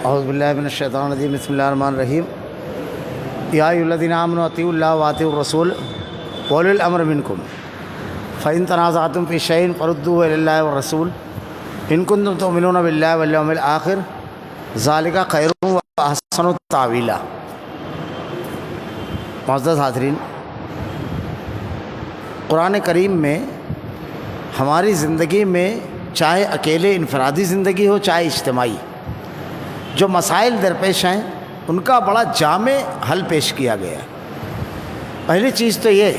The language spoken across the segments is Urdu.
اعوذ باللہ من الشیطان الرجیم بسم اللہ الرحمن الرحیم یا ایھا الذین آمنوا اطیعوا اللہ واطیعوا الرسول واولی الامر منکم فإن تنازعتم فی شیء فردوہ الی اللہ والرسول ان کنتم تؤمنون باللہ والیوم الآخر ذالک خیر واحسن تأویلا۔ معزز حاضرین، قرآن کریم میں ہماری زندگی میں چاہے اکیلے انفرادی زندگی ہو چاہے اجتماعی، جو مسائل درپیش ہیں ان کا بڑا جامع حل پیش کیا گیا ہے۔ پہلی چیز تو یہ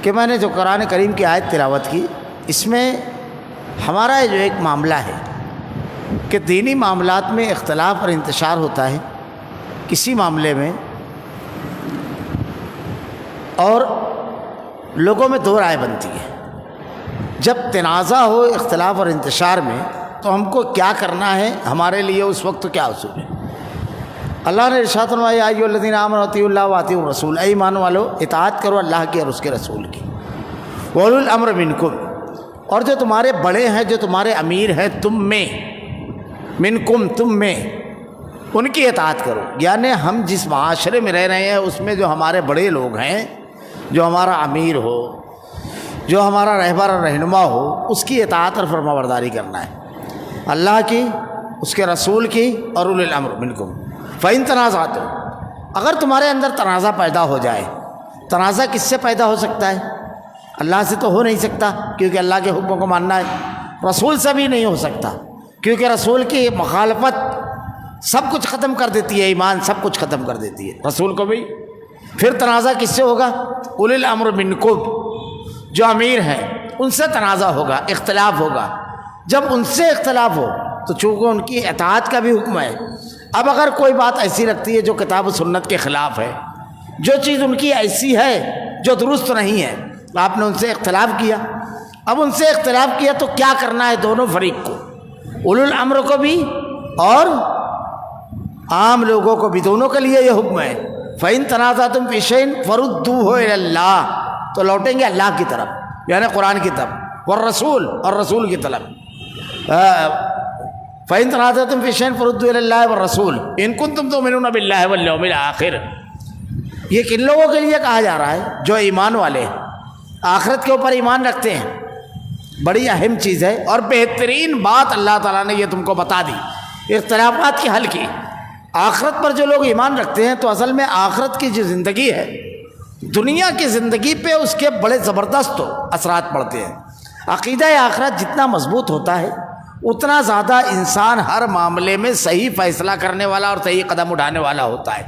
کہ میں نے جو قرآن کریم کی آیت تلاوت کی، اس میں ہمارا جو ایک معاملہ ہے کہ دینی معاملات میں اختلاف اور انتشار ہوتا ہے کسی معاملے میں، اور لوگوں میں دو رائے بنتی ہے۔ جب تنازع ہو اختلاف اور انتشار میں تو ہم کو کیا کرنا ہے، ہمارے لیے اس وقت کیا اصول ہے۔ اللہ نے ارشاد فرمایا یا ایھا الذین آمنوا اطیعوا اللہ واطیعوا الرسول، اے ایمان والو اطاعت کرو اللہ کی اور اس کے رسول کی، واولی الامر منکم، اور جو تمہارے بڑے ہیں، جو تمہارے امیر ہیں تم میں، منکم تم میں، ان کی اطاعت کرو۔ یعنی ہم جس معاشرے میں رہ رہے ہیں اس میں جو ہمارے بڑے لوگ ہیں، جو ہمارا امیر ہو، جو ہمارا رہبر اور رہنما ہو، اس کی اطاعت اور فرما برداری کرنا ہے، اللہ کی، اس کے رسول کی، اور اولی الامر منکم۔ فَإِن تَنَازَعْتُمْ، اگر تمہارے اندر تنازع پیدا ہو جائے، تنازع کس سے پیدا ہو سکتا ہے؟ اللہ سے تو ہو نہیں سکتا کیونکہ اللہ کے حکموں کو ماننا ہے، رسول سے بھی نہیں ہو سکتا کیونکہ رسول کی مخالفت سب کچھ ختم کر دیتی ہے، ایمان سب کچھ ختم کر دیتی ہے، رسول کو بھی۔ پھر تنازع کس سے ہوگا؟ اولی الامر منکم، جو امیر ہیں ان سے تنازع ہوگا، اختلاف ہوگا۔ جب ان سے اختلاف ہو تو چونکہ ان کی اطاعت کا بھی حکم ہے، اب اگر کوئی بات ایسی رکھتی ہے جو کتاب و سنت کے خلاف ہے، جو چیز ان کی ایسی ہے جو درست نہیں ہے، آپ نے ان سے اختلاف کیا، اب ان سے اختلاف کیا تو کیا کرنا ہے دونوں فریق کو، اولو الامر کو بھی اور عام لوگوں کو بھی، دونوں کے لیے یہ حکم ہے۔ فَإِن تَنَازَعْتُمْ فِي شَيْءٍ فَرُدُّوهُ إِلَى اللَّهِ، تو لوٹیں گے اللہ کی طرف، یعنی قرآن کی طرف، والرسول، اور رسول کی طرف۔ فَإِن تَنَازَعْتُمْ فِي شَيْءٍ فَرُدُّوهُ إِلَى اللَّهِ وَالرَّسُولِ إِن كُنتُمْ تُؤْمِنُونَ بِاللَّهِ وَالْيَوْمِ الْآخِرِ۔ یہ کن لوگوں کے لیے کہا جا رہا ہے؟ جو ایمان والے ہیں، آخرت کے اوپر ایمان رکھتے ہیں، بڑی اہم چیز ہے اور بہترین بات اللہ تعالیٰ نے یہ تم کو بتا دی، اختلافات کی حل کی۔ آخرت پر جو لوگ ایمان رکھتے ہیں تو اصل میں آخرت کی جو زندگی ہے، دنیا کی زندگی پہ اس کے بڑے زبردست اثرات پڑتے ہیں۔ عقیدہ آخرت جتنا مضبوط ہوتا ہے اتنا زیادہ انسان ہر معاملے میں صحیح فیصلہ کرنے والا اور صحیح قدم اٹھانے والا ہوتا ہے۔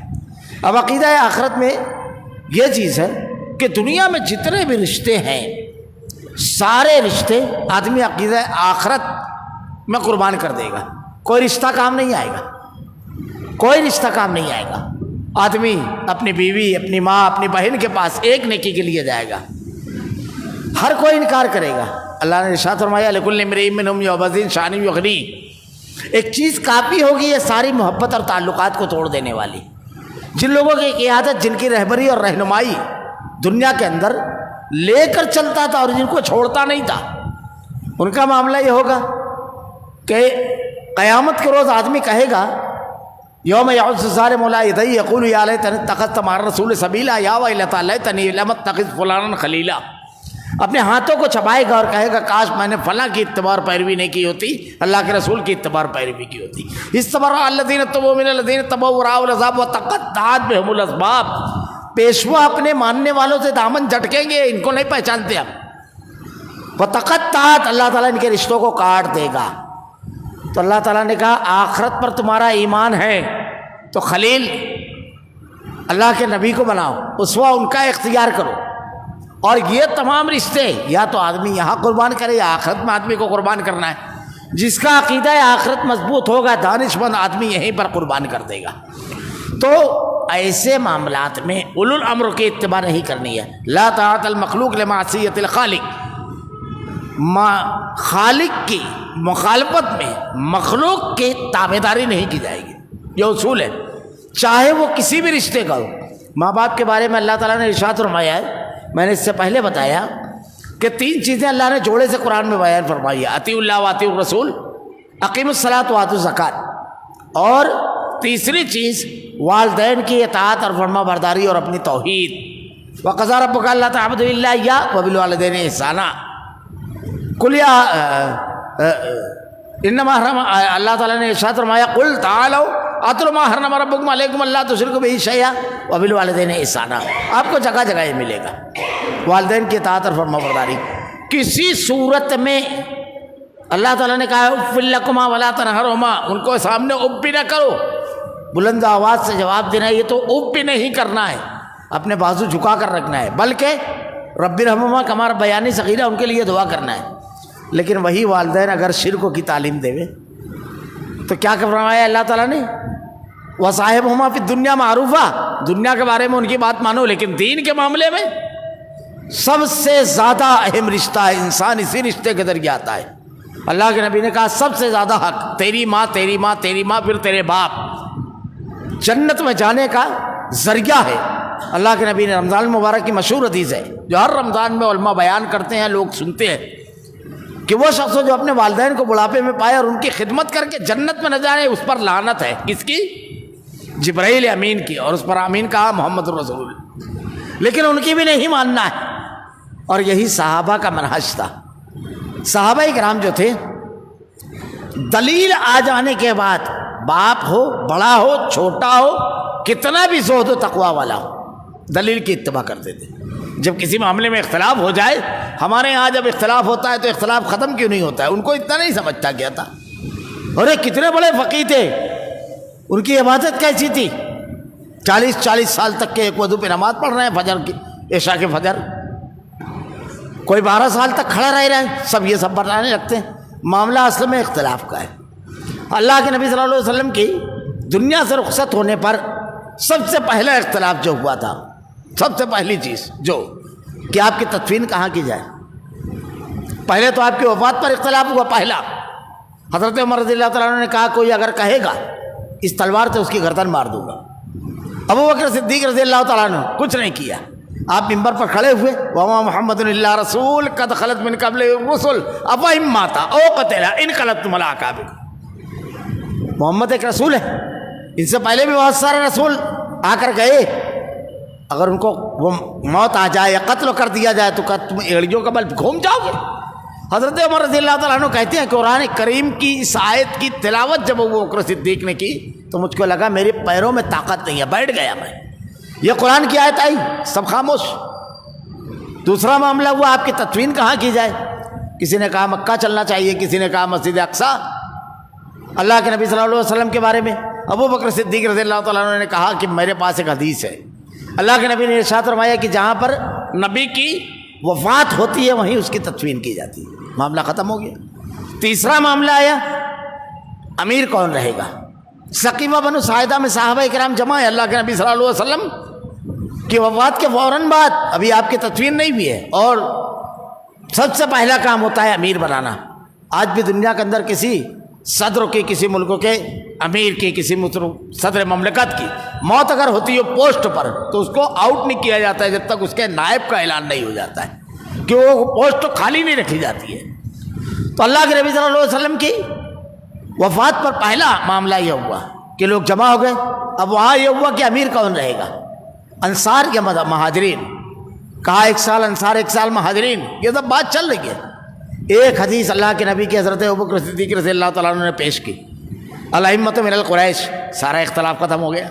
اب عقیدہ آخرت میں یہ چیز ہے کہ دنیا میں جتنے بھی رشتے ہیں، سارے رشتے آدمی عقیدہ آخرت میں قربان کر دے گا، کوئی رشتہ کام نہیں آئے گا، کوئی رشتہ کام نہیں آئے گا۔ آدمی اپنی بیوی، اپنی ماں، اپنی بہن کے پاس ایک نیکی کے لیے جائے گا، ہر کوئی انکار کرے گا۔ اللہ نے ارشاد فرمایا لِكُلِّ امْرِئٍ مِّنْهُمْ يَوْمَئِذٍ شَأْنٌ يُغْنِيهِ، ایک چیز کافی ہوگی یہ ساری محبت اور تعلقات کو توڑ دینے والی۔ جن لوگوں کی قیادت، جن کی رہبری اور رہنمائی دنیا کے اندر لے کر چلتا تھا اور جن کو چھوڑتا نہیں تھا، ان کا معاملہ یہ ہوگا کہ قیامت کے روز آدمی کہے گا یوم یعض الظالم علی یدیہ یقول یا لیتنی اتخذت مع الرسول سبیلا یا ویلتی لیتنی لم اتخذ فلانا خلیلا، اپنے ہاتھوں کو چھپائے گا اور کہے گا کاش میں نے فلاں کی اتباع پیروی نہیں کی ہوتی، اللہ کے رسول کی اتباع پیروی کی ہوتی۔ استبرأ الذین اتبعوا من الذین اتبعوا ورأوا العذاب وتقطعت بهم الاسباب، پیشوا اپنے ماننے والوں سے دامن جھٹکیں گے، ان کو نہیں پہچانتے ہم۔ وتقطعت، اللہ تعالیٰ ان کے رشتوں کو کاٹ دے گا۔ تو اللہ تعالیٰ نے کہا آخرت پر تمہارا ایمان ہے تو خلیل اللہ کے نبی کو بناؤ، اسوہ ان کا اختیار کرو، اور یہ تمام رشتے یا تو آدمی یہاں قربان کرے یا آخرت میں آدمی کو قربان کرنا ہے۔ جس کا عقیدہ آخرت مضبوط ہوگا دانش مند آدمی یہیں پر قربان کر دے گا۔ تو ایسے معاملات میں اولو الامر کی اتباع نہیں کرنی ہے۔ لا طاعۃ المخلوق لمعصیۃ الخالق، خالق کی مخالفت میں مخلوق کی تابعداری نہیں کی جائے گی، یہ اصول ہے، چاہے وہ کسی بھی رشتے کا ہو۔ ماں باپ کے بارے میں اللہ تعالیٰ نے ارشاد فرمایا ہے، میں نے اس سے پہلے بتایا کہ تین چیزیں اللہ نے جوڑے سے قرآن میں بیان فرمائی ہے، اطیعوا اللہ واطیعوا الرسول، اقیموا الصلاۃ وآتوا الزکوٰۃ، اور تیسری چیز والدین کی اطاعت اور فرما برداری اور اپنی توحید. وَقَضَىٰ رَبُّكَ أَلَّا تَعْبُدُوا إِلَّا إِيَّاهُ وَبِالْوَالِدَيْنِ إِحْسَانًا. انما حرم اللہ تعالیٰ نے ارشاد فرمایا قل تعالوا اتل ما حرم ربکم علیکم اللہ تشرکوا بہ شیئا وبالوالدین احسانا. آپ کو جگہ جگہ یہ ملے گا والدین کی اطاعت اور فرما برداری. کسی صورت میں اللہ تعالیٰ نے کہا اف لکما ولا تنہرہما، ان کو سامنے اف بھی نہ کرو، بلند آواز سے جواب دینا ہے. یہ تو اف بھی نہیں کرنا ہے، اپنے بازو جھکا کر رکھنا ہے، بلکہ رب ارحمہما کما ربیانی صغیرہ ان کے لیے دعا کرنا ہے. لیکن وہی والدین اگر شرک کی تعلیم دے تو کیا فرمایا اللہ تعالیٰ نے وصاحبہما فی الدنیا معروفا، دنیا کے بارے میں ان کی بات مانو، لیکن دین کے معاملے میں سب سے زیادہ اہم رشتہ ہے انسان اسی رشتے کے ذریعے آتا ہے. اللہ کے نبی نے کہا سب سے زیادہ حق تیری ماں تیری ماں تیری ماں پھر تیرے باپ جنت میں جانے کا ذریعہ ہے. اللہ کے نبی نے رمضان المبارک کی مشہور حدیث ہے جو ہر رمضان میں علماء بیان کرتے ہیں، لوگ سنتے ہیں، کہ وہ شخص جو اپنے والدین کو بڑھاپے میں پائے اور ان کی خدمت کر کے جنت میں نہ جائے اس پر لعنت ہے. کس کی؟ جبرائیل امین کی. اور اس پر امین کہا محمد الرسول اللہ. لیکن ان کی بھی نہیں ماننا ہے. اور یہی صحابہ کا منہج تھا. صحابہ کرام جو تھے دلیل آ جانے کے بعد باپ ہو بڑا ہو چھوٹا ہو کتنا بھی زہد و تقوی والا ہو دلیل کی اتباع کرتے تھے. جب کسی معاملے میں اختلاف ہو جائے، ہمارے ہاں جب اختلاف ہوتا ہے تو اختلاف ختم کیوں نہیں ہوتا ہے؟ ان کو اتنا نہیں سمجھتا کیا تھا. ارے کتنے بڑے فقیہ تھے، ان کی عبادت کیسی تھی، 40 سال تک کے ایک وضو پہ نماز پڑھ رہے ہیں فجر کی، عشاء کے فجر. کوئی 12 سال تک کھڑا رہ رہا ہے، سب یہ سب بتانے لگتے ہیں. معاملہ اصل میں اختلاف کا ہے. اللہ کے نبی صلی اللہ علیہ وسلم کی دنیا سے رخصت ہونے پر سب سے پہلا اختلاف جو ہوا تھا، سب سے پہلی چیز جو کہ آپ کی تدفین کہاں کی جائے. پہلے تو آپ کی وفات پر اختلاف ہوا. پہلا حضرت عمر رضی اللہ تعالیٰ عنہ نے کہا کوئی اگر کہے گا اس تلوار سے اس کی گردن مار دوں گا. ابوبکر صدیق رضی اللہ تعالیٰ عنہ کچھ نہیں کیا. آپ ممبر پر کھڑے ہوئے وما محمد الا رسول قد خلت من قبل الرسل افإن مات او قتل انقلبتم على اعقابکم. محمد ایک رسول ہے، ان سے پہلے بھی بہت سارے رسول آ کر گئے. اگر ان کو وہ موت آ جائے یا قتل کر دیا جائے تو کیا تم ایڑیوں کا بل گھوم جاؤ گے؟ حضرت عمر رضی اللہ تعالیٰ عنہ کہتے ہیں کہ قرآن کریم کی اس آیت کی تلاوت جب ابو بکر صدیق نے کی تو مجھ کو لگا میرے پیروں میں طاقت نہیں ہے، بیٹھ گیا میں. یہ قرآن کی آیت آئی، سب خاموش. دوسرا معاملہ ہوا آپ کی تدفین کہاں کی جائے. کسی نے کہا مکہ چلنا چاہیے، کسی نے کہا مسجد اقصی. اللہ کے نبی صلی اللہ علیہ وسلم کے بارے میں ابو بکر صدیق رضی اللہ تعالیٰ عنہ نے کہا کہ میرے پاس ایک حدیث ہے. اللہ کے نبی نے ارشاد فرمایا کہ جہاں پر نبی کی وفات ہوتی ہے وہیں اس کی تدفین کی جاتی ہے. معاملہ ختم ہو گیا. تیسرا معاملہ آیا امیر کون رہے گا. سقیفہ بنو ساعدہ میں صحابہ کرام جمع ہے. اللہ کے نبی صلی اللہ علیہ وسلم کی وفات کے فوراً بعد ابھی آپ کی تدفین نہیں ہوئی ہے اور سب سے پہلا کام ہوتا ہے امیر بنانا. آج بھی دنیا کے اندر کسی صدر کی، کسی ملک کے امیر کی، کسی صدر مملکت کی موت اگر ہوتی ہے پوسٹ پر تو اس کو آؤٹ نہیں کیا جاتا ہے جب تک اس کے نائب کا اعلان نہیں ہو جاتا ہے، کہ وہ پوسٹ خالی نہیں رکھی جاتی ہے. تو اللہ کے نبی صلی اللہ علیہ وسلم کی وفات پر پہلا معاملہ یہ ہوا کہ لوگ جمع ہو گئے. اب وہاں یہ ہوا کہ امیر کون رہے گا، انصار یا مہاجرین. کہا 1 سال انصار 1 سال مہاجرین. یہ سب بات چل رہی ہے. ایک حدیث اللہ کے نبی کی حضرت ابوبکر صدیق رضی اللہ تعالیٰ عنہ نے پیش کی، الائمۃ من القریش. سارا اختلاف ختم ہو گیا.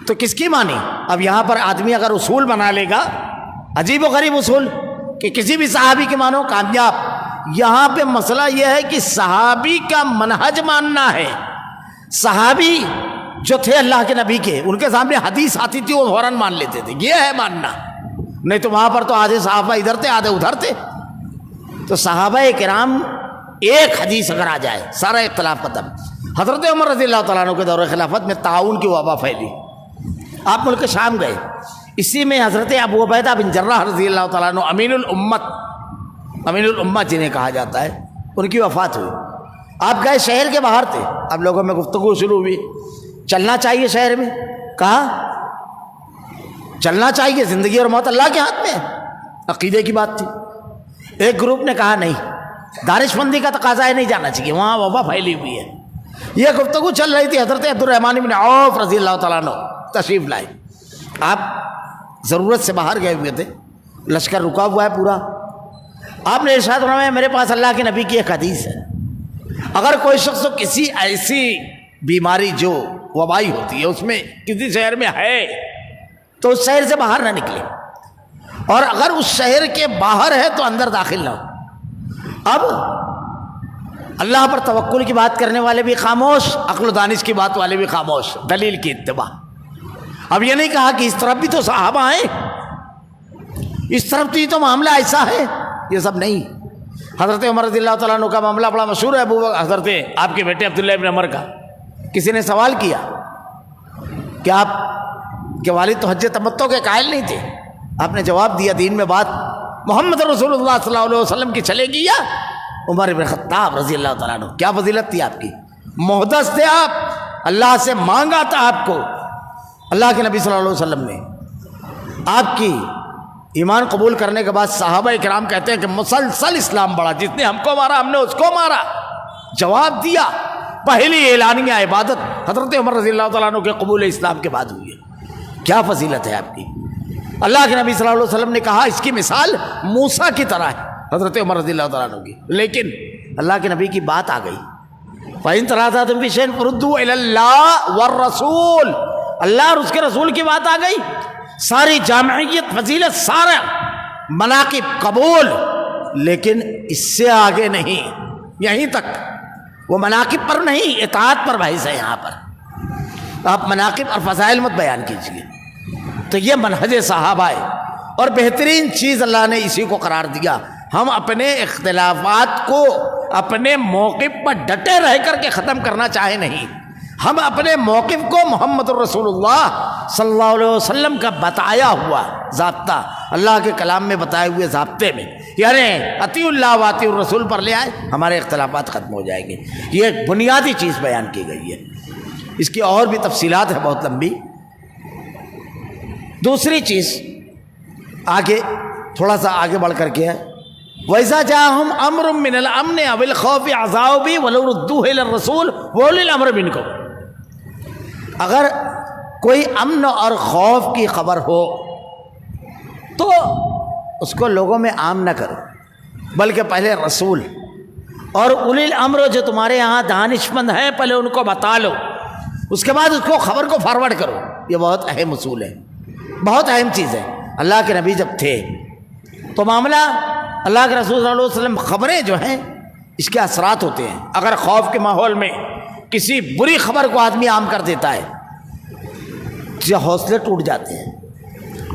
تو کس کی مانی؟ اب یہاں پر آدمی اگر اصول بنا لے گا، عجیب و غریب اصول کہ کسی بھی صحابی کی مانو کامیاب. یہاں پہ مسئلہ یہ ہے کہ صحابی کا منہج ماننا ہے. صحابی جو تھے اللہ کے نبی کے، ان کے سامنے حدیث آتی تھی وہ فوراً مان لیتے تھے. یہ ہے ماننا. نہیں تو وہاں پر تو آدھے صحابہ ادھر تھے آدھے ادھر تھے. تو صحابہ کرام ایک حدیث اگر آ جائے سارا اختلاف ختم. حضرت عمر رضی اللہ تعالیٰ عنہ کے دور خلافت میں طاعون کی وبا پھیلی. آپ ملک شام گئے. اسی میں حضرت ابو عبیدہ بن جراح رضی اللہ تعالیٰ عنہ امین الامت جنہیں کہا جاتا ہے، ان کی وفات ہوئی. آپ گئے، شہر کے باہر تھے. اب لوگوں میں گفتگو شروع ہوئی، چلنا چاہیے شہر میں. کہا چلنا چاہیے، زندگی اور موت اللہ کے ہاتھ میں ہے. عقیدے کی بات تھی. ایک گروپ نے کہا نہیں، دانش مندی کا تقاضا ہے، نہیں جانا چاہیے، وہاں وبا پھیلی ہوئی ہے. یہ گفتگو چل رہی تھی، حضرت عبدالرحمن بن عوف رضی اللہ تعالیٰ عنہ تشریف لائے. آپ ضرورت سے باہر گئے ہوئے تھے، لشکر رکا ہوا ہے پورا. آپ نے ارشاد فرمایا میرے پاس اللہ کے نبی کی ایک حدیث ہے، اگر کوئی شخص کو کسی ایسی بیماری جو وبائی ہوتی ہے اس میں کسی شہر میں ہے تو اس شہر سے باہر نہ نکلے، اور اگر اس شہر کے باہر ہے تو اندر داخل نہ ہو. اب اللہ پر توکل کی بات کرنے والے بھی خاموش، عقل و دانش کی بات والے بھی خاموش، دلیل کی اتباع. اب یہ نہیں کہا کہ اس طرف بھی تو صحابہ ہیں، اس طرف بھی تو معاملہ ایسا ہے، یہ سب نہیں. حضرت عمر رضی اللہ تعالیٰ عنہ کا معاملہ بڑا مشہور ہے. حضرت آپ کے بیٹے عبداللہ ابن عمر کا کسی نے سوال کیا کہ آپ کے والد تو حج تمتع کے قائل نہیں تھے، آپ نے جواب دیا دین میں بات محمد رسول اللہ صلی اللہ علیہ وسلم کی چلے گی یا عمر بن خطاب رضی اللہ تعالیٰ عنہ؟ کیا فضیلت تھی آپ کی، محدث تھے آپ، اللہ سے مانگا تھا آپ کو اللہ کے نبی صلی اللہ علیہ وسلم نے. آپ کی ایمان قبول کرنے کے بعد صحابہ کرام کہتے ہیں کہ مسلسل اسلام بڑھا، جس نے ہم کو مارا ہم نے اس کو مارا. جواب دیا، پہلی اعلانیہ عبادت حضرت عمر رضی اللہ تعالیٰ عنہ کے قبول اسلام کے بعد ہوئی ہے. کیا فضیلت ہے آپ کی. اللہ کے نبی صلی اللہ علیہ وسلم نے کہا اس کی مثال موسیٰ کی طرح ہے حضرت عمر رضی اللہ تعالیٰ عنہ کی. لیکن اللہ کے نبی کی بات آ گئی، فَإِن تَنَازَعْتُمْ فِي شَيْءٍ فَرُدُّوهُ إِلَى اللَّهِ وَالرَّسُولِ. اللہ اور اس کے رسول کی بات آ گئی، ساری جامعیت فضیلت سارا مناقب قبول، لیکن اس سے آگے نہیں، یہیں تک. وہ مناقب پر نہیں، اطاعت پر بحث ہے. یہاں پر آپ مناقب اور فضائل مت بیان کیجیے. تو یہ منہج صحابہ ہے، اور بہترین چیز اللہ نے اسی کو قرار دیا. ہم اپنے اختلافات کو اپنے موقف پر ڈٹے رہ کر کے ختم کرنا چاہے نہیں، ہم اپنے موقف کو محمد الرسول اللہ صلی اللہ علیہ وسلم کا بتایا ہوا ضابطہ، اللہ کے کلام میں بتائے ہوئے ضابطے میں یعنی اطیع اللہ و اطیع الرسول پر لے آئے، ہمارے اختلافات ختم ہو جائیں گے. یہ ایک بنیادی چیز بیان کی گئی ہے. اس کی اور بھی تفصیلات ہے بہت لمبی. دوسری چیز آگے تھوڑا سا آگے بڑھ کر کے ہے، وَإِذَا جَاءَهُمْ أَمْرٌ مِّنَ الْأَمْنِ أَوِ الْخَوْفِ أَذَاعُوا بِهِ وَلَوْ رُدُّوهُ إِلَى الرَّسُولِ وَأُولِي الْأَمْرِ مِنكُمْ. اگر کوئی امن اور خوف کی خبر ہو تو اس کو لوگوں میں عام نہ کرو، بلکہ پہلے رسول اور اولی الامر جو تمہارے ہاں دانش مند ہیں پہلے ان کو بتا لو، اس کے بعد اس کو خبر کو فارورڈ کرو. یہ بہت اہم اصول ہے، بہت اہم چیز ہے. اللہ کے نبی جب تھے تو معاملہ اللہ کے رسول صلی اللہ علیہ وسلم خبریں جو ہیں اس کے اثرات ہوتے ہیں. اگر خوف کے ماحول میں کسی بری خبر کو آدمی عام کر دیتا ہے تو حوصلے ٹوٹ جاتے ہیں.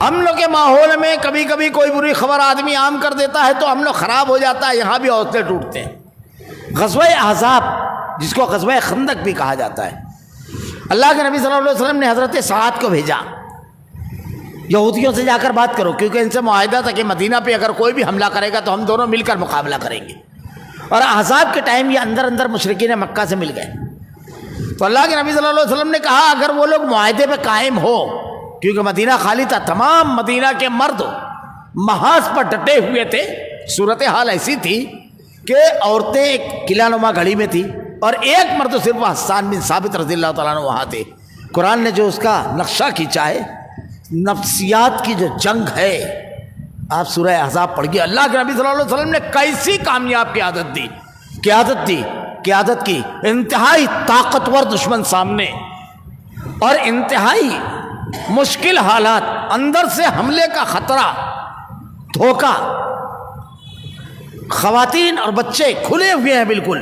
امن کے ماحول میں کبھی کبھی کوئی بری خبر آدمی عام کر دیتا ہے تو امن خراب ہو جاتا ہے، یہاں بھی حوصلے ٹوٹتے ہیں. غزوہ احزاب جس کو غزوہ خندق بھی کہا جاتا ہے، اللہ کے نبی صلی اللہ علیہ وسلم نے حضرت سعد کو بھیجا، یہودیوں سے جا کر بات کرو، کیونکہ ان سے معاہدہ تھا کہ مدینہ پہ اگر کوئی بھی حملہ کرے گا تو ہم دونوں مل کر مقابلہ کریں گے. اور احزاب کے ٹائم یہ اندر اندر مشرکین مکہ سے مل گئے. تو اللہ کے نبی صلی اللہ علیہ وسلم نے کہا اگر وہ لوگ معاہدے پہ قائم ہو، کیونکہ مدینہ خالی تھا، تمام مدینہ کے مرد محاذ پر ڈٹے ہوئے تھے. صورتحال ایسی تھی کہ عورتیں ایک قلعہ نما گھڑی میں تھی اور ایک مرد صرف حسان بن ثابت رضی اللہ تعالیٰ عنہ وہاں تھے. قرآن نے جو اس کا نقشہ کھینچا ہے، نفسیات کی جو جنگ ہے، آپ سورہ احزاب پڑھیے. اللہ کے نبی صلی اللہ علیہ وسلم نے کیسی کامیاب قیادت کی. انتہائی طاقتور دشمن سامنے اور انتہائی مشکل حالات، اندر سے حملے کا خطرہ، دھوکہ، خواتین اور بچے کھلے ہوئے ہیں بالکل.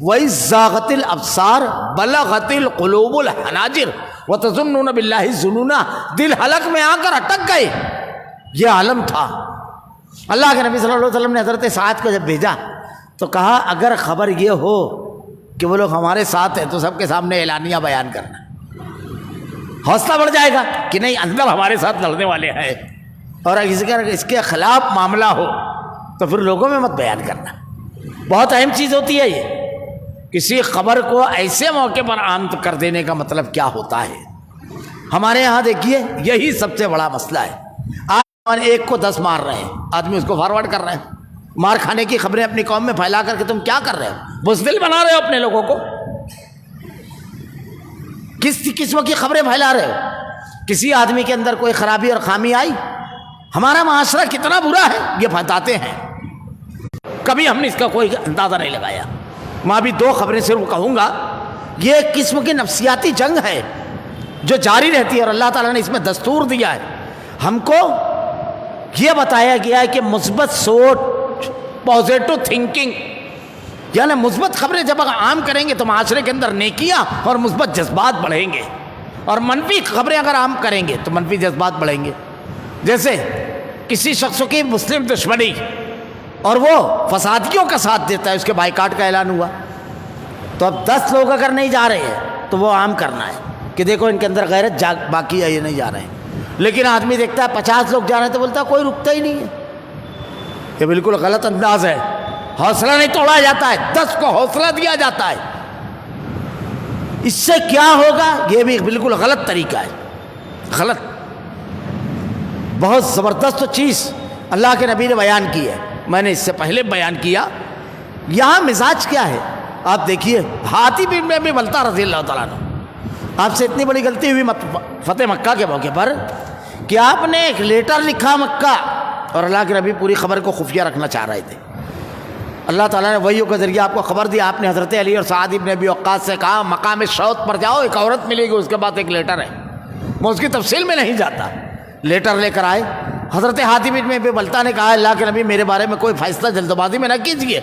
وَإِذْ زَاغَتِ الْأَبْصَارُ بَلَغَتِ الْقُلُوبُ الْحَنَاجِرَ وَتَظُنُّونَ بِاللَّهِ الظُّنُونَ، دل حلق میں آ کر اٹک گئے. یہ عالم تھا. اللہ کے نبی صلی اللہ علیہ وسلم نے حضرت سعد کو جب بھیجا تو کہا اگر خبر یہ ہو کہ وہ لوگ ہمارے ساتھ ہیں تو سب کے سامنے اعلانیہ بیان کرنا، حوصلہ بڑھ جائے گا کہ نہیں اندر ہمارے ساتھ لڑنے والے ہیں. اور اس کے خلاف معاملہ ہو تو پھر لوگوں میں مت بیان کرنا. بہت اہم چیز ہوتی ہے یہ. کسی خبر کو ایسے موقع پر عام کر دینے کا مطلب کیا ہوتا ہے. ہمارے یہاں دیکھیے یہی سب سے بڑا مسئلہ ہے. آپ ایک کو 10 مار رہے ہیں، آدمی اس کو فارورڈ کر رہے ہیں. مار کھانے کی خبریں اپنی قوم میں پھیلا کر کے تم کیا کر رہے ہو؟ بزدل بنا رہے ہو اپنے لوگوں کو. کس قسم کی خبریں پھیلا رہے ہو؟ کسی آدمی کے اندر کوئی خرابی اور خامی آئی، ہمارا معاشرہ کتنا برا ہے یہ بتاتے ہیں، کبھی ہم نے اس کا کوئی اندازہ نہیں لگایا۔ میں ابھی 2 خبریں صرف کہوں گا۔ یہ ایک قسم کی نفسیاتی جنگ ہے جو جاری رہتی ہے، اور اللہ تعالیٰ نے اس میں دستور دیا ہے۔ ہم کو یہ بتایا گیا ہے کہ مثبت سوچ، پازیٹو تھنکنگ، یعنی مثبت خبریں جب عام کریں گے تو معاشرے کے اندر نیکیاں اور مثبت جذبات بڑھیں گے، اور منفی خبریں اگر عام کریں گے تو منفی جذبات بڑھیں گے۔ جیسے کسی شخص کی مسلم دشمنی اور وہ فسادیوں کا ساتھ دیتا ہے، اس کے بائیکاٹ کا اعلان ہوا، تو اب 10 لوگ اگر نہیں جا رہے ہیں تو وہ عام کرنا ہے کہ دیکھو ان کے اندر غیرت باقی ہے، یہ نہیں جا رہے ہیں۔ لیکن آدمی دیکھتا ہے 50 لوگ جا رہے ہیں تو بولتا ہے کوئی رکتا ہی نہیں ہے۔ یہ بالکل غلط انداز ہے، حوصلہ نہیں توڑا جاتا ہے، 10 کو حوصلہ دیا جاتا ہے۔ اس سے کیا ہوگا؟ یہ بھی بالکل غلط طریقہ ہے، غلط، بہت زبردست چیز اللہ کے نبی نے بیان کی ہے، میں نے اس سے پہلے بیان کیا۔ یہاں مزاج کیا ہے آپ دیکھیے، حاتب بن ابی بلتہ رضی اللہ تعالیٰ عنہ، آپ سے اتنی بڑی غلطی ہوئی فتح مکہ کے موقع پر کہ آپ نے ایک لیٹر لکھا مکہ، اور اللہ کے نبی پوری خبر کو خفیہ رکھنا چاہ رہے تھے۔ اللہ تعالیٰ نے وحیوں کے ذریعے آپ کو خبر دی، آپ نے حضرت علی اور سعد بن ابی وقاص سے کہا مقام شوط پر جاؤ، ایک عورت ملے گی، اس کے بعد ایک لیٹر ہے، میں اس کی تفصیل میں نہیں جاتا۔ لیٹر لے کر آئے، حضرت حاتب بن ابی بلتہ نے کہا اللہ کے نبی میرے بارے میں کوئی فیصلہ جلد بازی میں نہ کیجیے،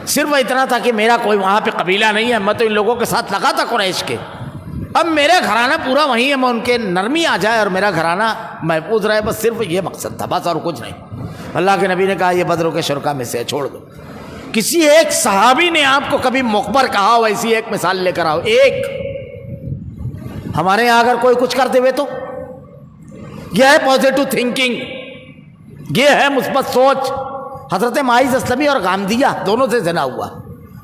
صرف اتنا تھا کہ میرا کوئی وہاں پہ قبیلہ نہیں ہے، میں تو ان لوگوں کے ساتھ لگا تھا قریش کے، اب میرا گھرانہ پورا وہیں ہے، میں ان کے نرمی آ جائے اور میرا گھرانہ محفوظ رہے، بس صرف یہ مقصد تھا، بس اور کچھ نہیں۔ اللہ کے نبی نے کہا یہ بدروں کے شرکا میں سے چھوڑ دو۔ کسی ایک صحابی نے آپ کو کبھی مخبر کہا ہو ایسی ایک مثال لے کر آؤ، ایک۔ ہمارے یہاں اگر کوئی کچھ کر دے تو یہ ہے پازیٹو تھنکنگ، یہ ہے مثبت سوچ۔ حضرت معاذ اسلمی اور غامدیہ دونوں سے زنا ہوا،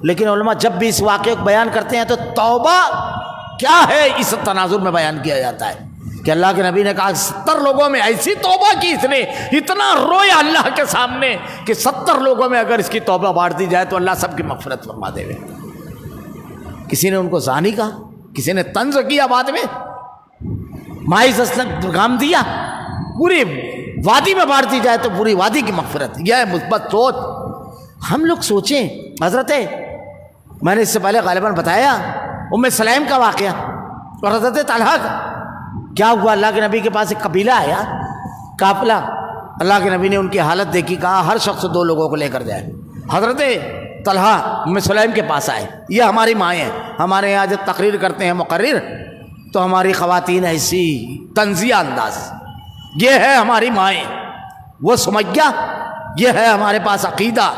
لیکن علماء جب بھی اس واقعے کو بیان کرتے ہیں تو توبہ کیا ہے اس تناظر میں بیان کیا جاتا ہے کہ اللہ کے نبی نے کہا 70 لوگوں میں ایسی توبہ کی، اس نے اتنا رویا اللہ کے سامنے کہ 70 لوگوں میں اگر اس کی توبہ بانٹ دی جائے تو اللہ سب کی مغفرت فرما دے گا۔ کسی نے ان کو زانی کہا، کسی نے طنز کیا، بعد میں معاذ اسلم غامدیہ پوری وادی میں بانٹ دی جائے تو پوری وادی کی مغفرت، یہ ہے مثبت سوچ۔ ہم لوگ سوچیں، حضرت میں نے اس سے پہلے غالباً بتایا ام سلیم کا واقعہ اور حضرت طلحہ کا کیا ہوا۔ اللہ کے نبی کے پاس ایک قبیلہ آیا، قافلہ، اللہ کے نبی نے ان کی حالت دیکھی، کہا ہر شخص 2 لوگوں کو لے کر جائے۔ حضرت طلحہ ام سلیم کے پاس آئے، یہ ہماری مائیں ہیں، ہمارے یہاں جب تقریر کرتے ہیں مقرر تو ہماری خواتین ایسی طنزیہ انداز، یہ ہے ہماری مائیں۔ وہ سمیہ، یہ ہے ہمارے پاس عقیدہ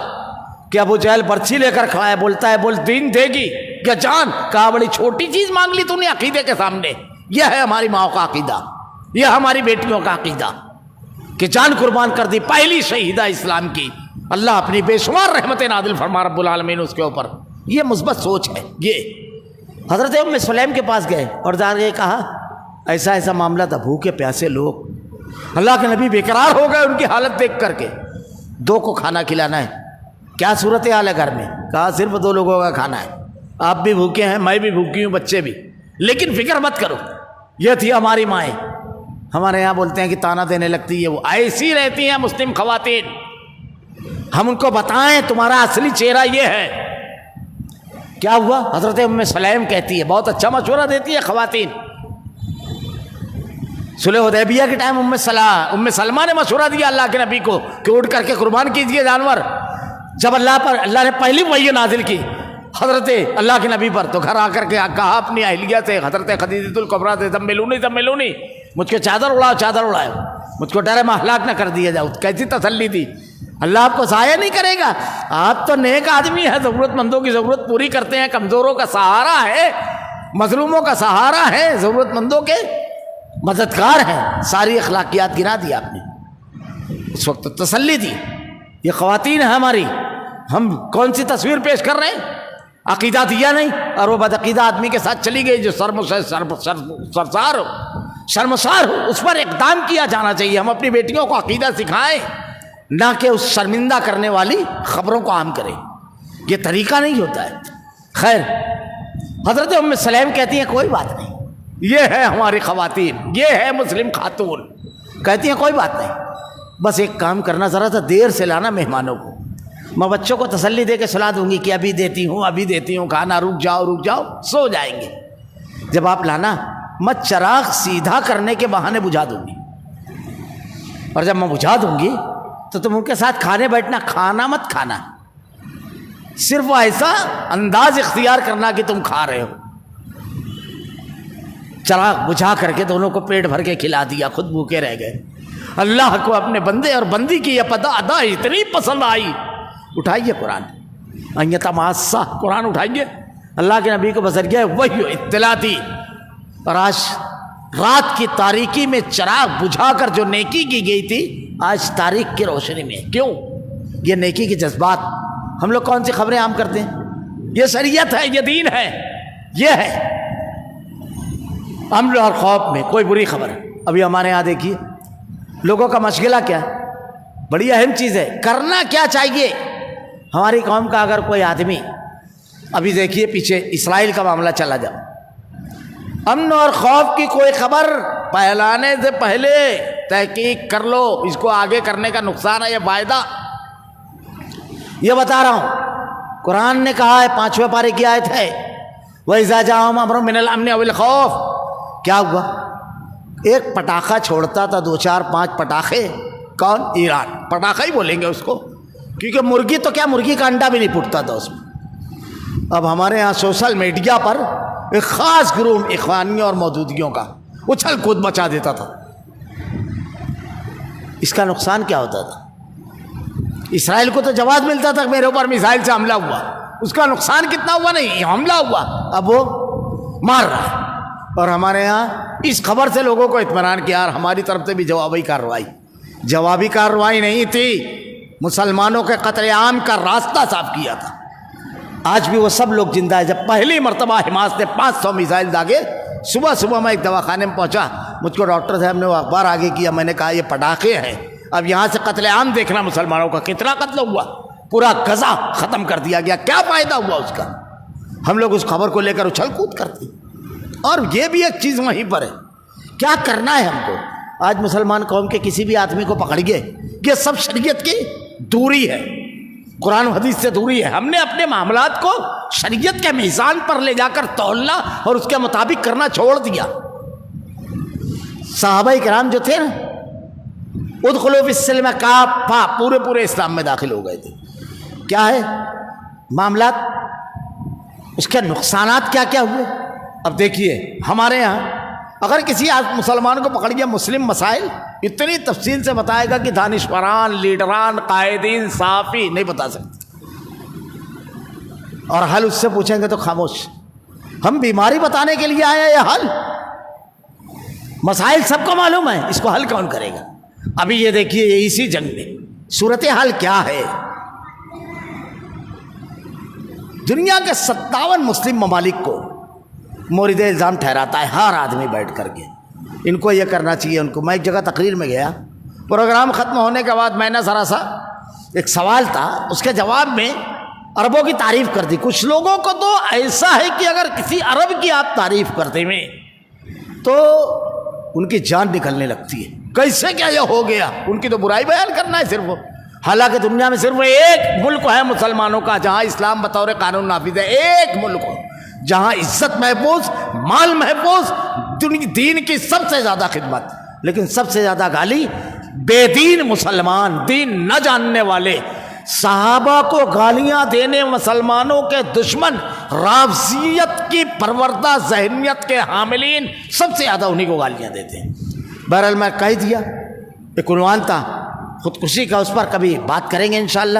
کہ ابو جہل برچھی لے کر کھڑا ہے، بولتا ہے بول دین دے گی کیا جان؟ کہا بڑی چھوٹی چیز مانگ لی تو نے عقیدے کے سامنے۔ یہ ہے ہماری ماؤں کا عقیدہ، یہ ہماری بیٹیوں کا عقیدہ کہ جان قربان کر دی، پہلی شہیدہ اسلام کی، اللہ اپنی بے شمار رحمت نازل فرما رب العالمین اس کے اوپر۔ یہ مثبت سوچ ہے۔ یہ حضرت ام سلیم کے پاس گئے اور جا کے کہا ایسا ایسا معاملہ تھا، بھوکے پیاسے لوگ، اللہ کے نبی بے قرار ہو گئے ان کی حالت دیکھ کر کے، 2 کو کھانا کھلانا ہے، کیا صورتحال ہے گھر میں؟ کہا صرف 2 لوگوں کا کھانا ہے، آپ بھی بھوکے ہیں، میں بھی بھوکی ہوں، بچے بھی، لیکن فکر مت کرو۔ یہ تھی ہماری مائیں۔ ہمارے یہاں بولتے ہیں کہ تانا دینے لگتی ہے، وہ ایسی رہتی ہیں مسلم خواتین، ہم ان کو بتائیں تمہارا اصلی چہرہ یہ ہے۔ کیا ہوا؟ حضرت ام سلیم کہتی ہے، بہت اچھا مشورہ دیتی ہے خواتین۔ صلح حدیبیہ کے ٹائم ام سلمہ نے مشورہ دیا اللہ کے نبی کو کہ اٹھ کر کے قربان کیجئے جانور۔ جب اللہ نے پہلی وحی نازل کی حضرت اللہ کے نبی پر تو گھر آ کر کے کہا اپنی اہلیہ سے، حضرت خدیجہ الکبریٰ سے، زملونی، مجھ کو چادر اڑاؤ، مجھ کو ڈر میں ہلاک نہ کر دیا جاؤ۔ کیسی تسلی دی، اللہ آپ کو ضائع نہیں کرے گا، آپ تو نیک آدمی ہیں، ضرورت مندوں کی ضرورت پوری کرتے ہیں، کمزوروں کا سہارا ہے، مظلوموں کا سہارا ہے، ضرورت مندوں کے مددگار ہیں۔ ساری اخلاقیات گرا دی آپ نے، اس وقت تسلی دی۔ یہ خواتین ہیں ہماری، ہم کون سی تصویر پیش کر رہے ہیں؟ عقیدہ دیا نہیں، اور وہ بدعقیدہ آدمی کے ساتھ چلی گئی جو شرمسار ہو، اس پر اقدام کیا جانا چاہیے۔ ہم اپنی بیٹیوں کو عقیدہ سکھائیں، نہ کہ اس شرمندہ کرنے والی خبروں کو عام کریں، یہ طریقہ نہیں ہوتا ہے۔ خیر، حضرت ام سلیم کہتی ہیں کوئی بات نہیں، یہ ہے ہماری خواتین، یہ ہے مسلم خاتون. کہتی ہیں کوئی بات نہیں، بس ایک کام کرنا، ذرا سا دیر سے لانا مہمانوں کو. میں بچوں کو تسلی دے کے سلا دوں گی کہ ابھی دیتی ہوں کھانا، رک جاؤ، سو جائیں گے. جب آپ لانا میں چراغ سیدھا کرنے کے بہانے بجھا دوں گی، اور جب میں بجھا دوں گی تو تم ان کے ساتھ کھانے بیٹھنا، کھانا مت کھانا، صرف ایسا انداز اختیار کرنا کہ تم کھا رہے ہو. چراغ بجھا کر کے دونوں کو پیٹ بھر کے کھلا دیا، خود بھوکے رہ گئے. اللہ کو اپنے بندے اور بندی کی یہ ادا اتنی پسند آئی. اٹھائیے قرآن، تماسا قرآن اٹھائیے. اللہ کے نبی کو بذریعہ وحی اطلاع دی، اور آج رات کی تاریکی میں چراغ بجھا کر جو نیکی کی گئی تھی آج تاریخ کی روشنی میں. کیوں؟ یہ نیکی کے جذبات. ہم لوگ کون سی خبریں عام کرتے ہیں؟ یہ شریعت ہے، یہ دین ہے، یہ ہے. امن اور خوف میں کوئی بری خبر. ابھی ہمارے یہاں دیکھیے لوگوں کا مشغلہ کیا ہے، بڑی اہم چیز ہے. کرنا کیا چاہیے ہماری قوم کا؟ اگر کوئی آدمی، ابھی دیکھیے پیچھے اسرائیل کا معاملہ چلا جائے، امن اور خوف کی کوئی خبر پھیلانے سے پہلے تحقیق کر لو، اس کو آگے کرنے کا نقصان ہے یا فائدہ. یہ بتا رہا ہوں، قرآن نے کہا ہے، 5ویں پارے کی آیت ہے، وَإِذَا جَاءَهُمْ أَمْرٌ مِّنَ الْأَمْنِ أَوِ الْخَوْفِ. کیا ہوا؟ ایک پٹاخہ چھوڑتا تھا، 2 4 5 پٹاخے. کون؟ ایران. پٹاخہ ہی بولیں گے اس کو، کیونکہ مرغی تو کیا، مرغی کا انڈا بھی نہیں پھٹتا تھا اس میں. اب ہمارے یہاں سوشل میڈیا پر ایک خاص گروہ اخوانیوں اور مودودیوں کا اچھل کود مچا دیتا تھا. اس کا نقصان کیا ہوتا تھا؟ اسرائیل کو تو جواز ملتا تھا کہ میرے اوپر میزائل سے حملہ ہوا، اس کا نقصان کتنا ہوا؟ نہیں، حملہ ہوا، اب وہ مار رہا ہے. اور ہمارے ہاں اس خبر سے لوگوں کو اطمینان کیا، اور ہماری طرف سے بھی جوابی کارروائی نہیں تھی، مسلمانوں کے قتل عام کا راستہ صاف کیا تھا. آج بھی وہ سب لوگ زندہ ہے. جب پہلی مرتبہ حماس نے 500 میزائل داغے، صبح میں ایک دواخانے میں پہنچا، مجھ کو ڈاکٹر صاحب نے وہ اخبار آگے کیا، میں نے کہا یہ پٹاخے ہیں، اب یہاں سے قتل عام دیکھنا مسلمانوں کا کتنا قتل ہوا، پورا غزہ ختم کر دیا گیا، کیا فائدہ ہوا اس کا؟ ہم لوگ اس خبر کو لے کر اچھل کود کرتے ہیں. اور یہ بھی ایک چیز وہیں پر ہے، کیا کرنا ہے ہم کو. آج مسلمان قوم کے کسی بھی آدمی کو پکڑیے، یہ سب شریعت کی دوری ہے، قرآن و حدیث سے دوری ہے. ہم نے اپنے معاملات کو شریعت کے میزان پر لے جا کر تولنا اور اس کے مطابق کرنا چھوڑ دیا. صحابہ کرام جو تھے نا، ادخلوا فی السلم کافہ، پورے اسلام میں داخل ہو گئے تھے. کیا ہے معاملات، اس کے نقصانات کیا کیا ہوئے؟ اب دیکھیے ہمارے یہاں اگر کسی مسلمان کو پکڑیے، مسلم مسائل اتنی تفصیل سے بتائے گا کہ دانشوران، لیڈران، قائدین، صحافی نہیں بتا سکتے، اور حل اس سے پوچھیں گے تو خاموش. ہم بیماری بتانے کے لیے آئے ہیں یا حل؟ مسائل سب کو معلوم ہے، اس کو حل کون کرے گا؟ ابھی یہ دیکھیے اسی جنگ میں صورتحال کیا ہے. دنیا کے 57 مسلم ممالک کو مورد الزام ٹھہراتا ہے ہر آدمی بیٹھ کر کے، ان کو یہ کرنا چاہیے، ان کو. میں ایک جگہ تقریر میں گیا، پروگرام ختم ہونے کے بعد میں نے ذرا سا ایک سوال تھا، اس کے جواب میں عربوں کی تعریف کر دی. کچھ لوگوں کو تو ایسا ہے کہ اگر کسی عرب کی آپ تعریف کرتے ہیں تو ان کی جان نکلنے لگتی ہے. کیسے کیا یہ ہو گیا؟ ان کی تو برائی بیان کرنا ہے صرف. حالانکہ دنیا میں صرف ایک ملک ہے مسلمانوں کا جہاں اسلام بطور قانون نافذ ہے، ایک ملک ہو جہاں عزت محفوظ، مال محفوظ، دین کی سب سے زیادہ خدمت. لیکن سب سے زیادہ گالی بے دین مسلمان، دین نہ جاننے والے، صحابہ کو گالیاں دینے مسلمانوں کے دشمن، رافضیت کی پروردہ ذہنیت کے حاملین سب سے زیادہ انہی کو گالیاں دیتے ہیں. بہرحال میں کہہ دیا، ایک عنوان تھا خودکشی کا، اس پر کبھی بات کریں گے انشاءاللہ.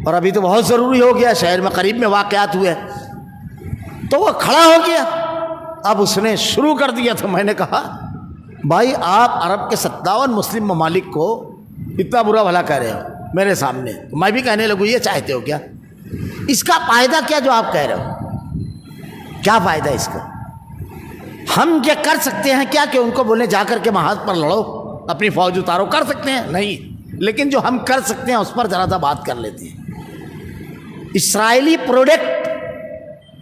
اور ابھی تو بہت ضروری ہو گیا، شہر میں قریب میں واقعات ہوئے تو وہ کھڑا ہو گیا. اب اس نے شروع کر دیا تو میں نے کہا بھائی آپ عرب کے 57 مسلم ممالک کو اتنا برا بھلا کہہ رہے ہو میرے سامنے. تو میں بھی کہنے لگوں یہ چاہتے ہو کیا؟ اس کا فائدہ کیا جو آپ کہہ رہے ہو؟ کیا فائدہ اس کا؟ ہم یہ کر سکتے ہیں کیا کہ ان کو بولیں جا کر کے محاذ پر لڑو، اپنی فوج اتارو؟ کر سکتے ہیں؟ نہیں. لیکن جو ہم کر سکتے ہیں اس پر ذرا سا بات کر لیتے ہیں. اسرائیلی پروڈکٹ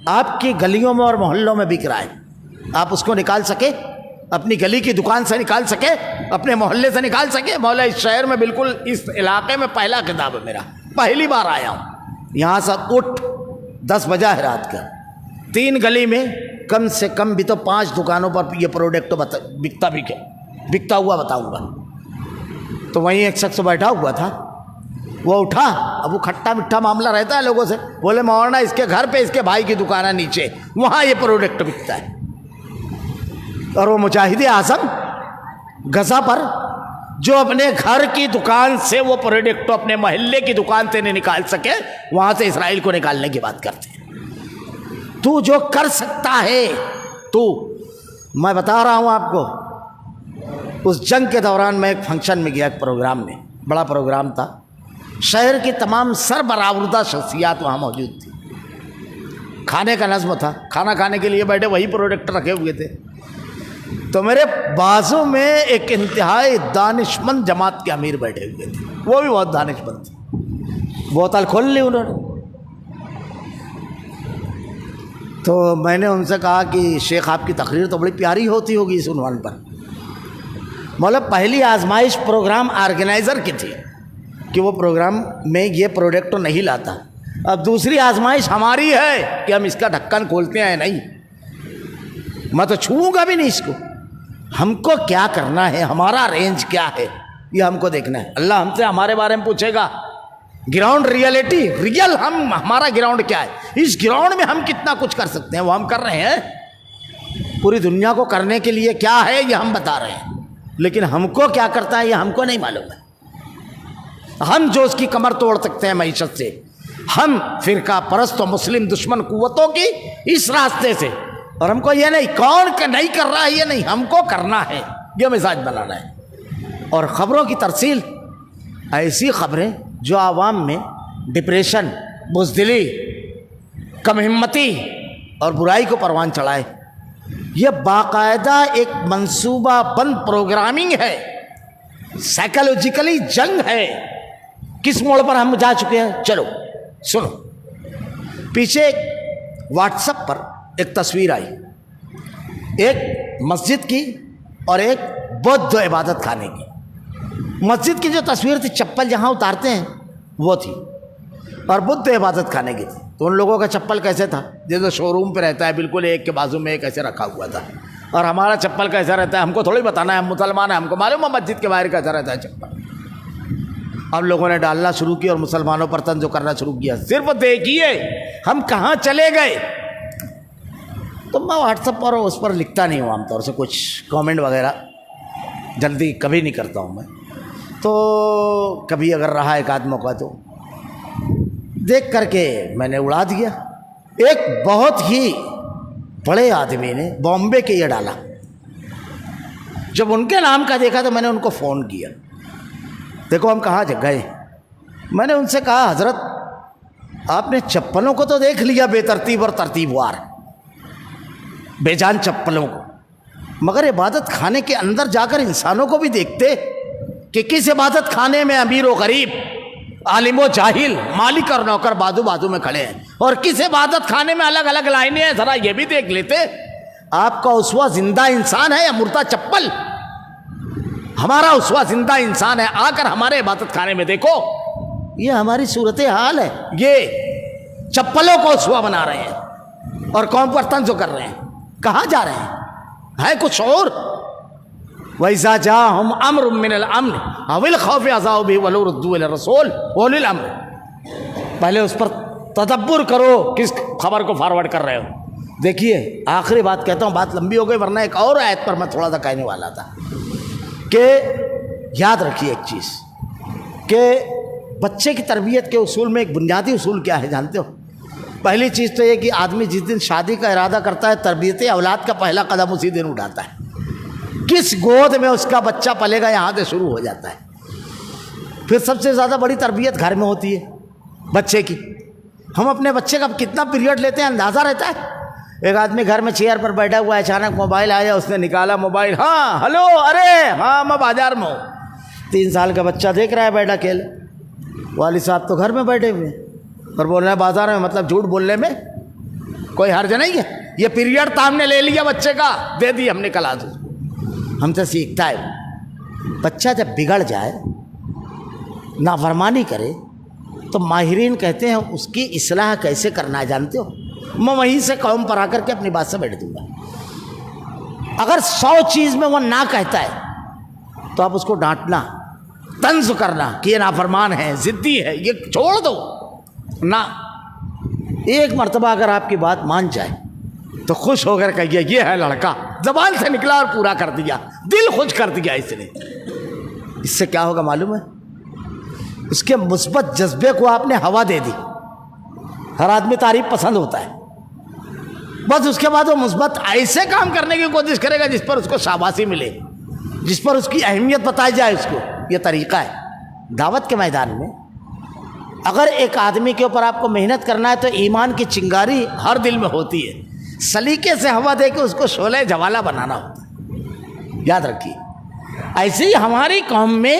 آپ کی گلیوں میں اور محلوں میں بک رہا ہے. آپ اس کو نکال سکے؟ اپنی گلی کی دکان سے نکال سکے؟ اپنے محلے سے نکال سکے؟ مولا اس شہر میں بالکل اس علاقے میں پہلا خطاب ہے میرا، پہلی بار آیا ہوں یہاں سے اٹھ 10 بجے ہے رات کا، 3 گلی میں کم سے کم بھی تو 5 دکانوں پر یہ پروڈکٹ بکتا ہوا بتاؤں گا۔ تو وہیں ایک شخص بیٹھا ہوا تھا، وہ اٹھا، اب وہ کھٹا مٹھا معاملہ رہتا ہے لوگوں سے، بولے مولانا اس کے گھر پہ اس کے بھائی کی دکان ہے نیچے، وہاں یہ پروڈکٹ بکتا ہے۔ اور وہ مجاہد اعظم غزہ پر جو اپنے گھر کی دکان سے وہ پروڈکٹ اپنے محلے کی دکان سے نہیں نکال سکے، وہاں سے اسرائیل کو نکالنے کی بات کرتے ہیں۔ تو جو کر سکتا ہے تو، میں بتا رہا ہوں آپ کو، اس جنگ کے دوران میں ایک فنکشن میں گیا، ایک پروگرام میں، بڑا پروگرام تھا، شہر کی تمام سربراہ شخصیات وہاں موجود تھی، کھانے کا نظم تھا، کھانا کھانے کے لیے بیٹھے، وہی پروڈکٹ رکھے ہوئے تھے۔ تو میرے بازو میں ایک انتہائی دانشمند جماعت کے امیر بیٹھے ہوئے تھے، وہ بھی بہت دانشمند تھے، بوتل کھول لی انہوں نے۔ تو میں نے ان سے کہا کہ شیخ آپ کی تقریر تو بڑی پیاری ہوتی ہوگی اس عنوان پر۔ مولا پہلی آزمائش پروگرام آرگنائزر کی تھی کہ وہ پروگرام میں یہ پروڈکٹ نہیں لاتا، اب دوسری آزمائش ہماری ہے کہ ہم اس کا ڈھکن کھولتے ہیں نہیں، میں تو چھوؤں گا بھی نہیں اس کو۔ ہم کو کیا کرنا ہے، ہمارا رینج کیا ہے، یہ ہم کو دیکھنا ہے۔ اللہ ہم سے ہمارے بارے میں پوچھے گا، گراؤنڈ ریئلٹی، ریئل ہمارا گراؤنڈ کیا ہے، اس گراؤنڈ میں ہم کتنا کچھ کر سکتے ہیں، وہ ہم کر رہے ہیں۔ پوری دنیا کو کرنے کے لیے کیا ہے یہ ہم بتا رہے ہیں، لیکن ہم کو کیا کرتا ہے یہ ہم کو نہیں معلوم ہے۔ ہم جو اس کی کمر توڑ سکتے ہیں معیشت سے، ہم فرقہ پرست و مسلم دشمن قوتوں کی اس راستے سے، اور ہم کو یہ نہیں کون نہیں کر رہا ہے، یہ نہیں، ہم کو کرنا ہے، یہ مزاج بنانا ہے۔ اور خبروں کی ترسیل، ایسی خبریں جو عوام میں ڈپریشن، بزدلی، کم ہمتی اور برائی کو پروان چڑھائے، یہ باقاعدہ ایک منصوبہ بند پروگرامنگ ہے، سائیکالوجیکلی جنگ ہے۔ کس موڑ پر ہم جا چکے ہیں، چلو سنو۔ پیچھے واٹس ایپ پر ایک تصویر آئی، ایک مسجد کی اور ایک بدھ عبادت خانے کی۔ مسجد کی جو تصویر تھی، چپل جہاں اتارتے ہیں وہ تھی، اور بدھ عبادت خانے کی تھی۔ تو ان لوگوں کا چپل کیسے تھا، جیسے شو روم پہ رہتا ہے، بالکل ایک کے بازو میں ایک ایسے رکھا ہوا تھا، اور ہمارا چپل کیسا رہتا ہے ہم کو تھوڑی بتانا ہے، ہم مسلمان ہیں، ہم کو معلوم ہے مسجد کے باہر کیسا رہتا ہے چپل۔ ہم لوگوں نے ڈالنا شروع کیا اور مسلمانوں پر طنز کرنا شروع کیا، صرف دیکھیے ہم کہاں چلے گئے۔ تو میں واٹس ایپ پر اس پر لکھتا نہیں ہوں عام طور سے، کچھ کامنٹ وغیرہ جلدی کبھی نہیں کرتا ہوں میں، تو کبھی اگر رہا ایک آدھ موقع تو دیکھ کر کے میں نے اڑا دیا۔ ایک بہت ہی بڑے آدمی نے بامبے کے یہ ڈالا، جب ان کے نام کا دیکھا تو میں نے ان کو فون کیا، دیکھو ہم کہاں گئے۔ میں نے ان سے کہا حضرت آپ نے چپلوں کو تو دیکھ لیا بے ترتیب اور ترتیب وار، بے جان چپلوں کو، مگر عبادت خانے کے اندر جا کر انسانوں کو بھی دیکھتے کہ کس عبادت خانے میں امیر و غریب، عالم و جاہل، مالک اور نوکر بازو بازو میں کھڑے ہیں، اور کس عبادت خانے میں الگ الگ لائنیں ہیں، ذرا یہ بھی دیکھ لیتے۔ آپ کا اسوہ زندہ انسان ہے یا مردہ چپل؟ ہمارا اسوہ زندہ انسان ہے، آ کر ہمارے عبادت خانے میں دیکھو۔ یہ ہماری صورتحال ہے، یہ چپلوں کو اسوہ بنا رہے ہیں اور قوم پر طنز کر رہے ہیں۔ کہاں جا رہے ہیں؟ ہے کچھ اور؟ وَإِذَا جَاءَهُمْ أَمْرٌ مِّنَ الْأَمْنِ أَوِ الْخَوْفِ أَذَاعُوا بِهِ وَلَوْ رُدُّوهُ إِلَى الرَّسُولِ وَأُولِي الْأَمْرِ۔ پہلے اس پر تدبر کرو، کس خبر کو فارورڈ کر رہے ہو۔ دیکھیے آخری بات کہتا ہوں، بات لمبی ہو گئی، ورنہ ایک اور آیت پر میں تھوڑا سا کہنے والا تھا کہ یاد رکھیے ایک چیز، کہ بچے کی تربیت کے اصول میں ایک بنیادی اصول کیا ہے جانتے ہو؟ پہلی چیز تو یہ کہ آدمی جس دن شادی کا ارادہ کرتا ہے، تربیت اولاد کا پہلا قدم اسی دن اٹھاتا ہے۔ کس گود میں اس کا بچہ پلے گا یہاں سے شروع ہو جاتا ہے۔ پھر سب سے زیادہ بڑی تربیت گھر میں ہوتی ہے بچے کی۔ ہم اپنے بچے کا کتنا پیریڈ لیتے ہیں اندازہ رہتا ہے۔ ایک آدمی گھر میں چیئر پر بیٹھا ہوا ہے، اچانک موبائل آیا، اس نے نکالا موبائل، ہاں ہلو، ارے ہاں میں بازار میں ہوں۔ 3 سال کا بچہ دیکھ رہا ہے بیٹھا کھیل، والد صاحب تو گھر میں بیٹھے ہوئے اور بول رہے ہیں بازار میں، مطلب جھوٹ بولنے میں کوئی حرج نہیں ہے. یہ پیریڈ تھا, ہم نے لے لیا بچے کا, دے دی ہم نے کلاس. ہم سے سیکھتا ہے. بچہ جب بگڑ جائے, نافرمانی کرے, تو ماہرین کہتے ہیں اس کی اصلاح کیسے کرنا ہے جانتے ہو؟ میں وہیں سے قوم پر آ کر کے اپنی بات سے بیٹھ دوں گا. اگر 100 چیز میں وہ نہ کہتا ہے تو آپ اس کو ڈانٹنا, طنز کرنا کہ یہ نافرمان ہے, ضدی ہے, یہ چھوڑ دو نہ. ایک مرتبہ اگر آپ کی بات مان جائے تو خوش ہو کر کہیے یہ ہے لڑکا, زبان سے نکلا اور پورا کر دیا, دل خوش کر دیا اس نے. اس سے کیا ہوگا معلوم ہے؟ اس کے مثبت جذبے کو آپ نے ہوا دے دی. ہر آدمی تعریف پسند ہوتا ہے, بس اس کے بعد وہ مثبت ایسے کام کرنے کی کوشش کرے گا جس پر اس کو شاباشی ملے, جس پر اس کی اہمیت بتائی جائے اس کو. یہ طریقہ ہے دعوت کے میدان میں. اگر ایک آدمی کے اوپر آپ کو محنت کرنا ہے تو ایمان کی چنگاری ہر دل میں ہوتی ہے, سلیقے سے ہوا دے کے اس کو شعلہ جوالہ بنانا ہوتا ہے. یاد رکھیے. ایسے ہی ہماری قوم میں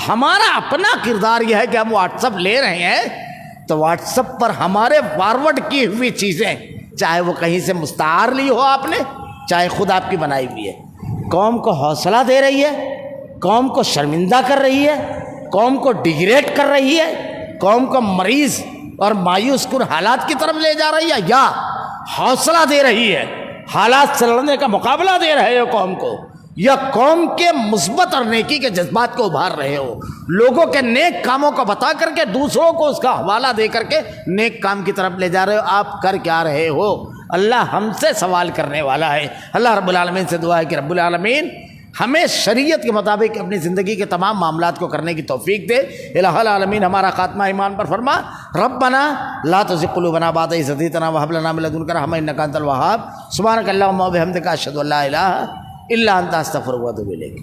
ہمارا اپنا کردار یہ ہے کہ ہم واٹس ایپ لے رہے ہیں تو واٹس ایپ پر ہمارے فارورڈ کی ہوئی چیزیں, چاہے وہ کہیں سے مستعار لی ہو آپ نے, چاہے خود آپ کی بنائی ہوئی ہے, قوم کو حوصلہ دے رہی ہے, قوم کو شرمندہ کر رہی ہے, قوم کو ڈیگریڈ کر رہی ہے, قوم کو مریض اور مایوس کن حالات کی طرف لے جا رہی ہے, یا حوصلہ دے رہی ہے, حالات سے لڑنے کا مقابلہ دے رہے ہو قوم کو, یا قوم کے مثبت اور نیکی کے جذبات کو ابھار رہے ہو, لوگوں کے نیک کاموں کو بتا کر کے دوسروں کو اس کا حوالہ دے کر کے نیک کام کی طرف لے جا رہے ہو. آپ کر کیا رہے ہو؟ اللہ ہم سے سوال کرنے والا ہے. اللہ رب العالمین سے دعا ہے کہ رب العالمین ہمیں شریعت کے مطابق اپنی زندگی کے تمام معاملات کو کرنے کی توفیق دے. الہ العالمین ہمارا خاتمہ ایمان پر فرما. ربنا لا تزغ قلوبنا بعد إذ هديتنا وهب لنا من لدنك رحمة إنك أنت الوهاب. سبحانك اللهم وبحمدك أشهد أن لا إله إلا أنت أستغفرك وأتوب إليك.